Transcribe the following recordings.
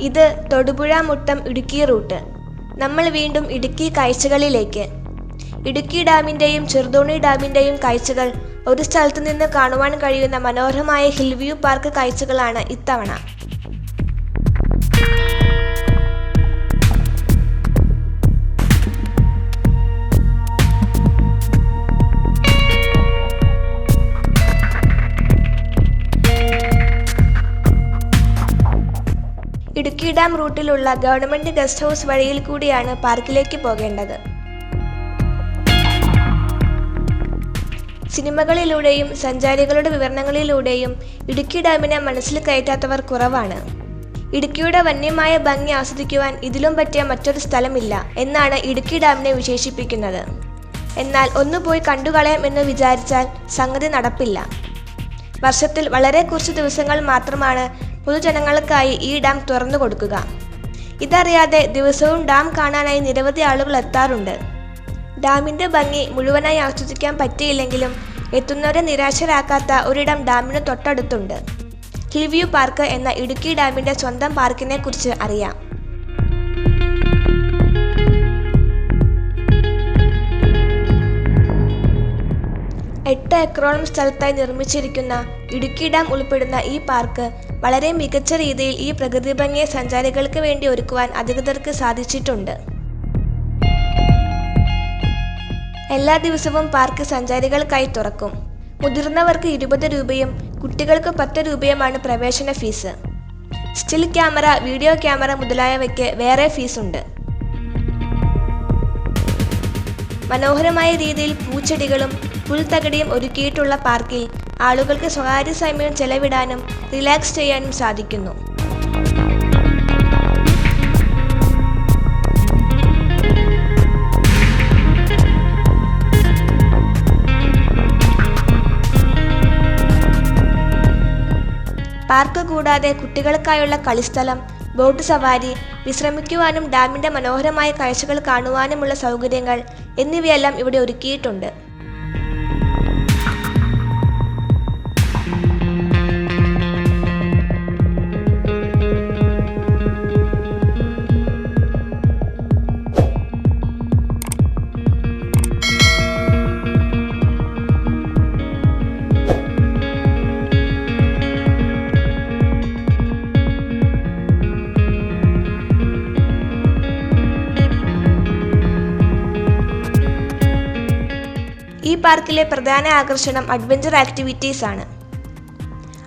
ഇത് തൊടുപുഴ മുട്ടം ഇടുക്കി റൂട്ട്. നമ്മൾ വീണ്ടും ഇടുക്കി കാഴ്ചകളിലേക്ക്. ഇടുക്കി ഡാമിൻ്റെയും ചെറുതോണി ഡാമിൻ്റെയും കാഴ്ചകൾ ഒരു സ്ഥലത്ത് നിന്ന് കാണുവാൻ കഴിയുന്ന മനോഹരമായ ഹിൽ വ്യൂ പാർക്ക് കാഴ്ചകളാണ് ഇത്തവണ. ഇടുക്കി ഡാം റൂട്ടിലുള്ള ഗവൺമെന്റ് ഗസ്റ്റ് ഹൗസ് വഴിയിൽ കൂടിയാണ് പാർക്കിലേക്ക് പോകേണ്ടത്. സിനിമകളിലൂടെയും സഞ്ചാരികളുടെ വിവരണങ്ങളിലൂടെയും ഇടുക്കി ഡാമിനെ മനസ്സിൽ കയറ്റാത്തവർ കുറവാണ്. ഇടുക്കിയുടെ വന്യമായ ഭംഗി ആസ്വദിക്കുവാൻ ഇതിലും പറ്റിയ മറ്റൊരു സ്ഥലമില്ല എന്നാണ് ഇടുക്കി ഡാമിനെ വിശേഷിപ്പിക്കുന്നത്. എന്നാൽ ഒന്ന് പോയി കണ്ടുകളയാം എന്ന് വിചാരിച്ചാൽ സംഗതി നടപ്പില്ല. വർഷത്തിൽ വളരെ കുറച്ച് ദിവസങ്ങൾ മാത്രമാണ് പൊതുജനങ്ങൾക്കായി ഈ ഡാം തുറന്നു കൊടുക്കുക. ഇതറിയാതെ ദിവസവും ഡാം കാണാനായി നിരവധി ആളുകൾ എത്താറുണ്ട്. ഡാമിൻ്റെ ഭംഗി മുഴുവനായി ആസ്വദിക്കാൻ പറ്റിയില്ലെങ്കിലും എത്തുന്നവരെ നിരാശരാക്കാത്ത ഒരിടം ഡാമിന് തൊട്ടടുത്തുണ്ട്. ഹിൽ വ്യൂ പാർക്ക് എന്ന ഇടുക്കി ഡാമിൻ്റെ സ്വന്തം പാർക്കിനെ കുറിച്ച് അറിയാം. എട്ട് ഏക്കറോളം സ്ഥലത്തായി നിർമ്മിച്ചിരിക്കുന്ന ഇടുക്കി ഡാം ഉൾപ്പെടുന്ന ഈ പാർക്ക് വളരെ മികച്ച രീതിയിൽ ഈ പ്രകൃതി ഭംഗിയെ സഞ്ചാരികൾക്ക് വേണ്ടി ഒരുക്കുവാൻ അധികൃതർക്ക് സാധിച്ചിട്ടുണ്ട്. എല്ലാ ദിവസവും പാർക്ക് സഞ്ചാരികൾക്കായി തുറക്കും. മുതിർന്നവർക്ക് 20 രൂപയും കുട്ടികൾക്ക് 10 രൂപയുമാണ് പ്രവേശന fees. Still camera, video camera മുതലായവയ്ക്ക് വേറെ ഫീസുണ്ട്. മനോഹരമായ രീതിയിൽ പൂച്ചെടികളും പുൽത്തകടിയും ഒരുക്കിയിട്ടുള്ള പാർക്കിൽ ആളുകൾക്ക് സ്വകാര്യ സമയം ചെലവിടാനും റിലാക്സ് ചെയ്യാനും സാധിക്കുന്നു. പാർക്ക് കൂടാതെ കുട്ടികൾക്കായുള്ള കളിസ്ഥലം, ബോട്ട് സവാരി, വിശ്രമിക്കുവാനും ഡാമിൻ്റെ മനോഹരമായ കാഴ്ചകൾ കാണുവാനുമുള്ള സൗകര്യങ്ങൾ എന്നിവയെല്ലാം ഇവിടെ ഒരുക്കിയിട്ടുണ്ട്. ഈ പാർക്കിലെ പ്രധാന ആകർഷണം അഡ്വഞ്ചർ ആക്ടിവിറ്റീസ് ആണ്.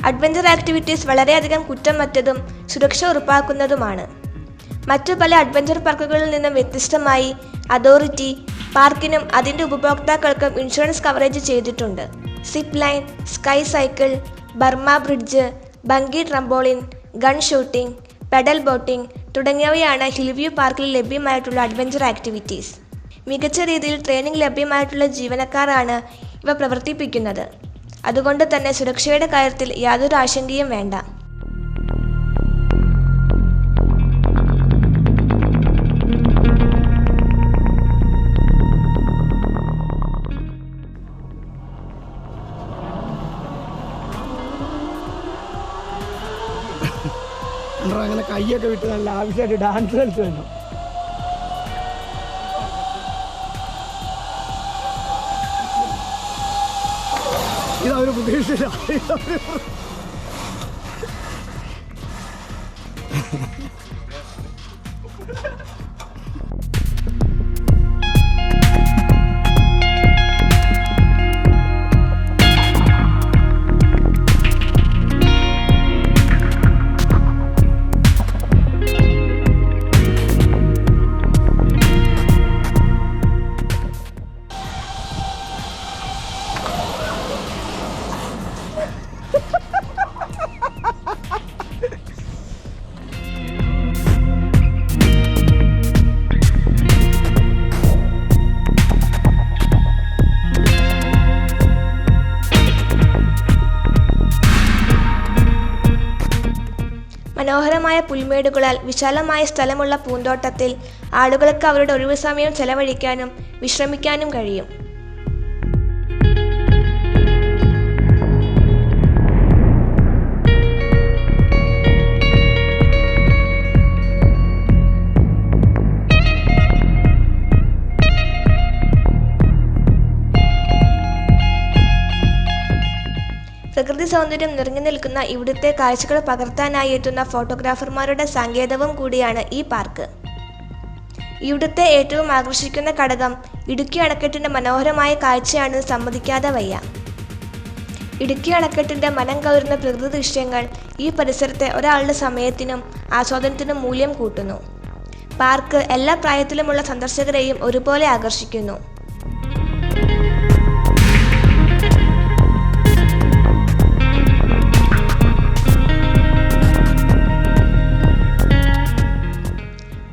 അഡ്വഞ്ചർ ആക്ടിവിറ്റീസ് വളരെയധികം കുറ്റമറ്റതും സുരക്ഷ ഉറപ്പാക്കുന്നതുമാണ്. മറ്റു പല അഡ്വഞ്ചർ പാർക്കുകളിൽ നിന്നും വ്യത്യസ്തമായി അതോറിറ്റി പാർക്കിനും അതിൻ്റെ ഉപഭോക്താക്കൾക്കും ഇൻഷുറൻസ് കവറേജ് ചെയ്തിട്ടുണ്ട്. Zip line, sky cycle, Burma bridge, bungee trampoline, gun shooting, pedal boating തുടങ്ങിയവയാണ് ഹിൽ വ്യൂ പാർക്കിൽ ലഭ്യമായിട്ടുള്ള അഡ്വഞ്ചർ ആക്ടിവിറ്റീസ്. മികച്ച രീതിയിൽ ട്രെയിനിങ് ലഭ്യമായിട്ടുള്ള ജീവനക്കാരാണ് ഇവ പ്രവർത്തിപ്പിക്കുന്നത്. അതുകൊണ്ട് തന്നെ സുരക്ഷയുടെ കാര്യത്തിൽ യാതൊരു ആശങ്കയും വേണ്ട. അങ്ങനെ കൈയൊക്കെ വിട്ട് നല്ല ആവശ്യമായിട്ട് ഡാൻസ് കളിച്ചു വേണം. ഇതവര് പ്രതീക്ഷിച്ചില്ല. മനോഹരമായ പുൽമേടുകളാൽ വിശാലമായ സ്ഥലമുള്ള പൂന്തോട്ടത്തിൽ ആളുകൾക്ക് അവരുടെ ഒഴിവു സമയം ചെലവഴിക്കാനും വിശ്രമിക്കാനും കഴിയും. പ്രകൃതി സൗന്ദര്യം നിറഞ്ഞു നിൽക്കുന്ന ഇവിടുത്തെ കാഴ്ചകൾ പകർത്താനായി എത്തുന്ന ഫോട്ടോഗ്രാഫർമാരുടെ സങ്കേതവും കൂടിയാണ് ഈ പാർക്ക്. ഇവിടുത്തെ ഏറ്റവും ആകർഷിക്കുന്ന ഘടകം ഇടുക്കി അണക്കെട്ടിന്റെ മനോഹരമായ കാഴ്ചയാണെന്ന് സമ്മതിക്കാതെ വയ്യ. ഇടുക്കി അണക്കെട്ടിന്റെ മനം കവരുന്ന പ്രകൃതി ദൃശ്യങ്ങൾ ഈ പരിസരത്തെ ഒരാളുടെ സമയത്തിനും ആസ്വാദനത്തിനും മൂല്യം കൂട്ടുന്നു. പാർക്ക് എല്ലാ പ്രായത്തിലുമുള്ള സന്ദർശകരെയും ഒരുപോലെ ആകർഷിക്കുന്നു.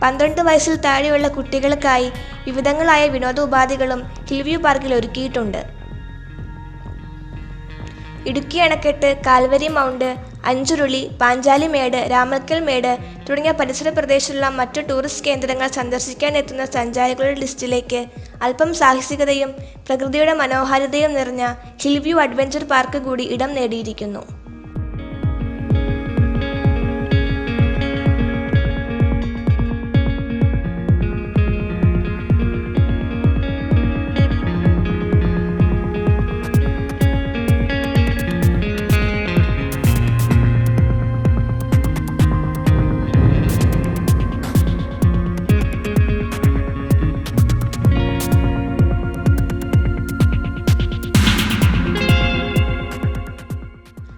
പന്ത്രണ്ട് വയസ്സിൽ താഴെയുള്ള കുട്ടികൾക്കായി വിവിധങ്ങളായ വിനോദോപാധികളും ഹിൽവ്യൂ പാർക്കിൽ ഒരുക്കിയിട്ടുണ്ട്. ഇടുക്കി അണക്കെട്ട്, കാൽവരി മൗണ്ട്, അഞ്ചുരുളി, പാഞ്ചാലിമേട്, രാമക്കൽ മേട് തുടങ്ങിയ പരിസര പ്രദേശത്തുള്ള മറ്റു ടൂറിസ്റ്റ് കേന്ദ്രങ്ങൾ സന്ദർശിക്കാൻ എത്തുന്ന സഞ്ചാരികളുടെ ലിസ്റ്റിലേക്ക് അല്പം സാഹസികതയും പ്രകൃതിയുടെ മനോഹാരിതയും നിറഞ്ഞ ഹിൽവ്യൂ അഡ്വഞ്ചർ പാർക്ക് കൂടി ഇടം നേടിയിരിക്കുന്നു.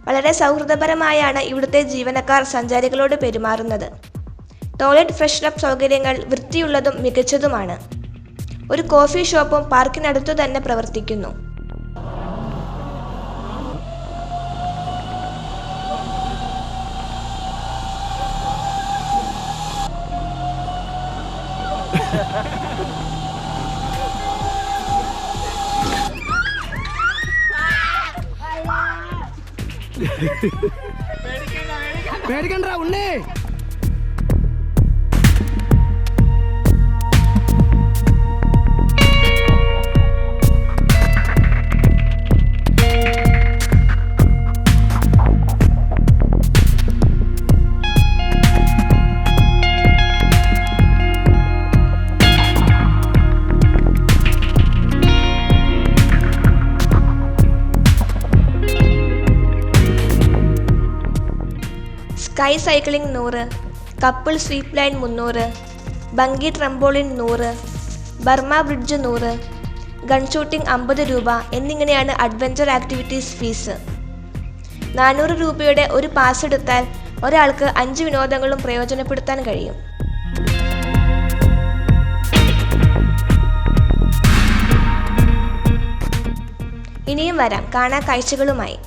വളരെ സൗഹൃദപരമായാണ് ഇവിടുത്തെ ജീവനക്കാർ സഞ്ചാരികളോട് പെരുമാറുന്നത്. ടോയ്ലറ്റ് ഫ്രഷ്അപ്പ് സൗകര്യങ്ങൾ വൃത്തിയുള്ളതും മികച്ചതുമാണ്. ഒരു കോഫി ഷോപ്പും പാർക്കിനടുത്തു തന്നെ പ്രവർത്തിക്കുന്നു. പേടിക്കണ്ട ഉണ്ണേ. Sky cycling 100, couple zip line 300, bungee trampoline 100, Burma bridge 100, gun shooting 50 രൂപ എന്നിങ്ങനെയാണ് അഡ്വഞ്ചർ ആക്ടിവിറ്റീസ് ഫീസ്. 400 രൂപയുടെ ഒരു പാസ് എടുത്താൽ ഒരാൾക്ക് 5 വിനോദങ്ങളും പ്രയോജനപ്പെടുത്താൻ കഴിയും. ഇനിയും വരാം കാണാ കാഴ്ചകളുമായി.